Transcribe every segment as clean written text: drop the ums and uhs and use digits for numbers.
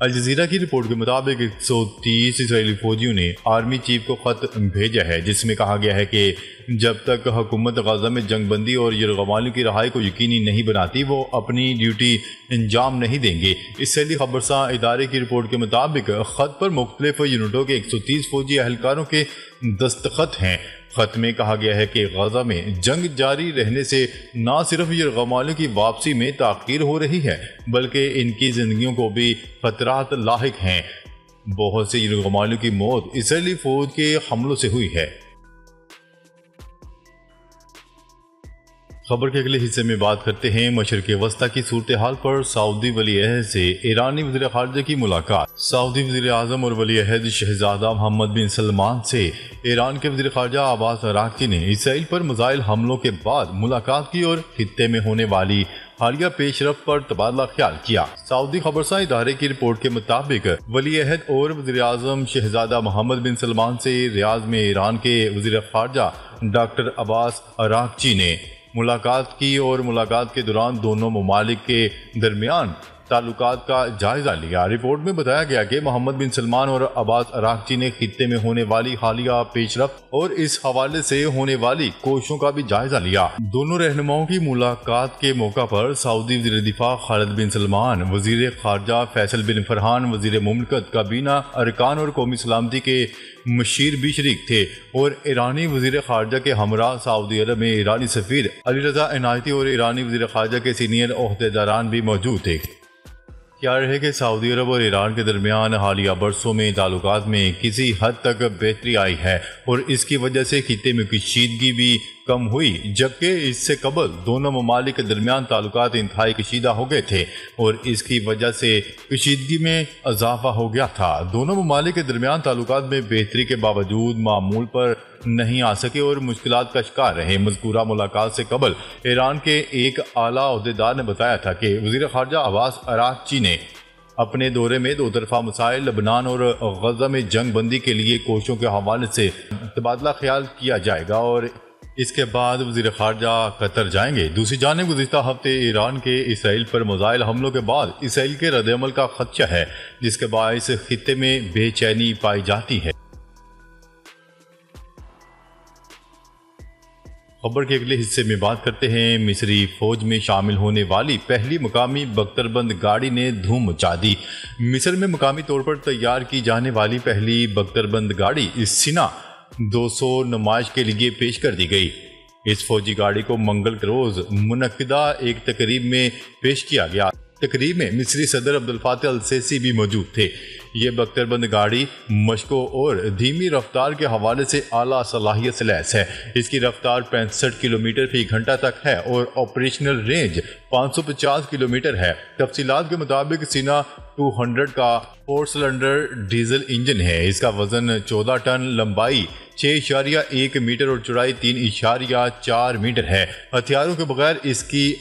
Al Jazeera کی report کے مطابق 130 اسرائیلی فوجیوں نے آرمی چیف کو خط بھیجا ہے جس میں کہا گیا ہے کہ جب تک حکومت غزہ میں جنگ بندی اور یرغمالیوں کی رہائی کو یقینی نہیں بناتی وہ اپنی ڈیوٹی انجام نہیں دیں گے۔ اسرائیلی خبرساں ادارے کی رپورٹ کے مطابق خط پر مختلف یونٹوں کے 130 فوجی اہلکاروں کے دستخط ہیں۔ خط میں کہا گیا ہے کہ غزہ میں جنگ جاری رہنے سے نہ صرف یرغمالیوں کی واپسی میں تاخیر ہو رہی ہے بلکہ ان کی زندگیوں کو بھی خطرات لاحق ہیں۔ بہت سے یرغمالیوں کی موت اسرائیلی فوج کے حملوں سے ہوئی ہے۔ خبر کے اگلے حصے میں بات کرتے ہیں مشرق وسطی کی صورتحال پر سعودی ولی عہد سے ایرانی وزیر خارجہ کی ملاقات۔ سعودی وزیر اعظم اور ولی عہد شہزادہ محمد بن سلمان سے ایران کے وزیر خارجہ عباس اراغچی نے اسرائیل پر میزائل حملوں کے بعد ملاقات کی اور خطے میں ہونے والی حالیہ پیش رفت پر تبادلہ خیال کیا۔ سعودی خبرساں ادارے کی رپورٹ کے مطابق ولی عہد اور وزیر اعظم شہزادہ محمد بن سلمان سے ریاض میں ایران کے وزیر خارجہ ڈاکٹر عباس اراغچی نے ملاقات کی اور ملاقات کے دوران دونوں ممالک کے درمیان تعلقات کا جائزہ لیا۔ رپورٹ میں بتایا گیا کہ محمد بن سلمان اور عباس اراغچی نے خطے میں ہونے والی حالیہ پیش رفت اور اس حوالے سے ہونے والی کوششوں کا بھی جائزہ لیا۔ دونوں رہنماؤں کی ملاقات کے موقع پر سعودی وزیر دفاع خالد بن سلمان، وزیر خارجہ فیصل بن فرحان، وزیر مملکت، کابینہ ارکان اور قومی سلامتی کے مشیر بھی شریک تھے اور ایرانی وزیر خارجہ کے ہمراہ سعودی عرب میں ایرانی سفیر علی رضا عنایتی اور ایرانی وزیر خارجہ کے سینئر عہدیداران بھی موجود تھے۔ کیا رہے کہ سعودی عرب اور ایران کے درمیان حالیہ برسوں میں تعلقات میں کسی حد تک بہتری آئی ہے اور اس کی وجہ سے خطے میں کشیدگی بھی کم ہوئی، جبکہ اس سے قبل دونوں ممالک کے درمیان تعلقات انتہائی کشیدہ ہو گئے تھے اور اس کی وجہ سے کشیدگی میں اضافہ ہو گیا تھا۔ دونوں ممالک کے درمیان تعلقات میں بہتری کے باوجود معمول پر نہیں آ سکے اور مشکلات کا شکار رہے۔ مذکورہ ملاقات سے قبل ایران کے ایک اعلیٰ عہدیدار نے بتایا تھا کہ وزیر خارجہ عباس اراغچی نے اپنے دورے میں دو طرفہ مسائل، لبنان اور غزہ میں جنگ بندی کے لیے کوششوں کے حوالے سے تبادلہ خیال کیا جائے گا اور اس کے بعد وزیر خارجہ قطر جائیں گے۔ دوسری جانب گزشتہ ہفتے ایران کے اسرائیل پر میزائل حملوں کے بعد اسرائیل کے رد عمل کا خدشہ ہے جس کے باعث خطے میں بے چینی پائی جاتی ہے۔ خبر کے اگلے حصے میں بات کرتے ہیں مصری فوج میں شامل ہونے والی پہلی مقامی بختربند گاڑی نے دھوم مچا دی۔ مصر میں مقامی طور پر تیار کی جانے والی پہلی بختربند گاڑی سینا 200 نمائش کے لیے پیش کر دی گئی۔ اس فوجی گاڑی کو منگل کے روز منعقدہ ایک تقریب میں پیش کیا گیا۔ تقریب میں مصری صدر عبد الفاتح السیسی بھی موجود تھے۔ یہ بختربند گاڑی مشقوں اور دھیمی رفتار کے حوالے سے اعلیٰ صلاحیت سے لیس ہے۔ اس کی رفتار 65 کلومیٹر فی گھنٹہ تک ہے اور آپریشنل رینج 550 کلومیٹر ہے۔ تفصیلات کے مطابق سینا 200 کا 4 سلنڈر ڈیزل انجن ہے۔ اس کا وزن 14 ٹن، لمبائی 6.1 میٹر اور چوڑائی 3.4 میٹر ہے۔ ہتھیاروں کے بغیر اس کی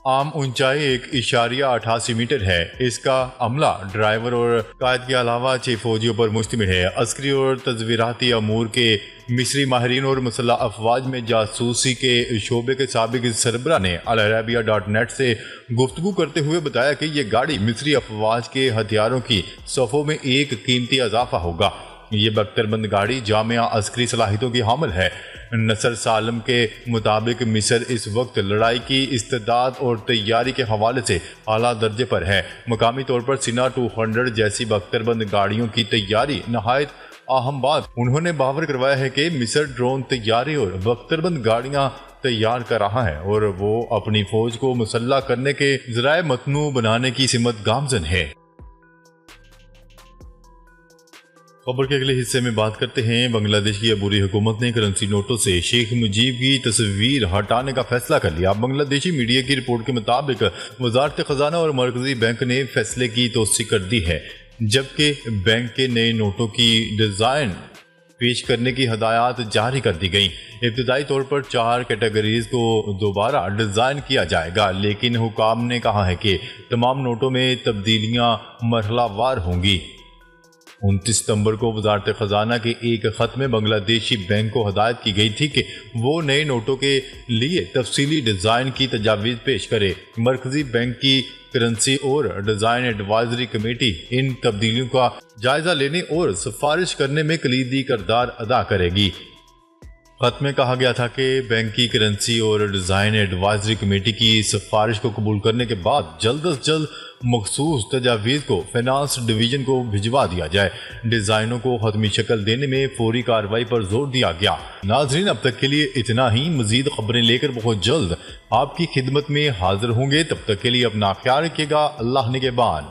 عام اونچائی 1.88 میٹر ہے۔ اس کا عملہ ڈرائیور اور قائد کے علاوہ 6 فوجیوں پر مشتمل ہے۔ عسکری اور تصویراتی امور کے مصری ماہرین اور مسلح افواج میں جاسوسی کے شعبے کے سابق سربراہ نے العربیہ.net سے گفتگو کرتے ہوئے بتایا کہ یہ گاڑی مصری افواج کے ہتھیاروں کی صفوں میں ایک قیمتی اضافہ ہوگا۔ یہ بختربند گاڑی جامع عسکری صلاحیتوں کی حامل ہے۔ نصر سالم کے مطابق مصر اس وقت لڑائی کی استعداد اور تیاری کے حوالے سے اعلیٰ درجے پر ہے۔ مقامی طور پر سینا 200 جیسی بختربند گاڑیوں کی تیاری نہایت اہم بات۔ انہوں نے باور کروایا ہے کہ مصر ڈرون تیاری اور بختربند گاڑیاں تیار کر رہا ہے اور وہ اپنی فوج کو مسلح کرنے کے ذرائع متنوع بنانے کی سمت گامزن ہے۔ خبر کے اگلے حصے میں بات کرتے ہیں بنگلہ دیش کی عبوری حکومت نے کرنسی نوٹوں سے شیخ مجیب کی تصویر ہٹانے کا فیصلہ کر لیا۔ بنگلہ دیشی میڈیا کی رپورٹ کے مطابق وزارت خزانہ اور مرکزی بینک نے فیصلے کی توثیق کر دی ہے، جبکہ بینک کے نئے نوٹوں کی ڈیزائن پیش کرنے کی ہدایات جاری کر دی گئیں۔ ابتدائی طور پر 4 کیٹیگریز کو دوبارہ ڈیزائن کیا جائے گا، لیکن حکام نے کہا ہے کہ تمام نوٹوں میں تبدیلیاں مرحلہ وار ہوں گی۔ 29 ستمبر کو وزارت خزانہ کے ایک خط میں بنگلہ دیشی بینک کو ہدایت کی گئی تھی کہ وہ نئے نوٹوں کے لیے تفصیلی ڈیزائن کی تجاویز پیش کرے۔ مرکزی بینک کی کرنسی اور ڈیزائن ایڈوائزری کمیٹی ان تبدیلیوں کا جائزہ لینے اور سفارش کرنے میں کلیدی کردار ادا کرے گی۔ خط میں کہا گیا تھا کہ بینک کی کرنسی اور ڈیزائن ایڈوائزری کمیٹی کی سفارش کو قبول کرنے کے بعد جلد از جلد مخصوص تجاویز کو فائنانس ڈویژن کو بھجوا دیا جائے۔ ڈیزائنوں کو حتمی شکل دینے میں فوری کارروائی پر زور دیا گیا۔ ناظرین، اب تک کے لیے اتنا ہی۔ مزید خبریں لے کر بہت جلد آپ کی خدمت میں حاضر ہوں گے۔ تب تک کے لیے اپنا خیال رکھیے گا۔ اللہ نگہبان۔